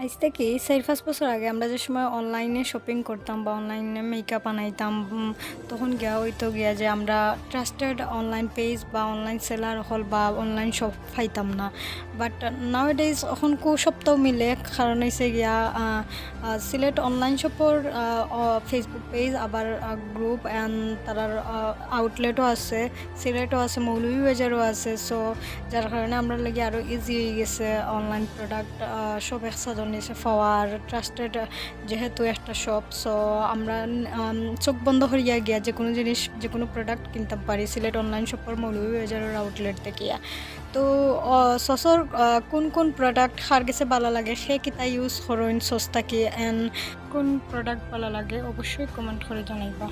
আজ থেকে ৪-৫ বছর আগে আমরা যে সময় অনলাইনে শপিং করতাম বা অনলাইনে মেকআপ আনাইতাম, তখন গিয়া হইতো গিয়া যে আমরা ট্রাস্টেড অনলাইন পেজ বা অনলাইন সেলার হল বা অনলাইন শপ পাইতাম না। বাট নাওয়াডেজ এখন সপ্তাহ মিলে কারণ হইছে গিয়া সিলেট অনলাইন শপর ফেসবুক পেজ আবার গ্রুপ অ্যান্ড তারার আউটলেটও আছে, সিলেটও আছে, মৌলভীবাজারও আছে। সো যার কারণে আমরা লাগি আরও ইজি হয়ে গেছে অনলাইন প্রোডাক্ট সব একসাথে নিয়েছে পাওয়ার ট্রাস্টেড যেহেতু একটা শপ। সো আমরা চোখ বন্ধ করিয়া গিয়া যে কোনো জিনিস যে কোনো প্রোডাক্ট কিনতে পারি সিলেট অনলাইন শপের মৌলভীবাজারের আউটলেট থেকে। তো সসর কোন কোন প্রোডাক্ট খার গেছে ভালো লাগে সে কিতা ইউজ করুন সস্তা কি, অ্যান্ড কোন প্রোডাক্ট ভালো লাগে অবশ্যই কমেন্ট করে জানাইবা।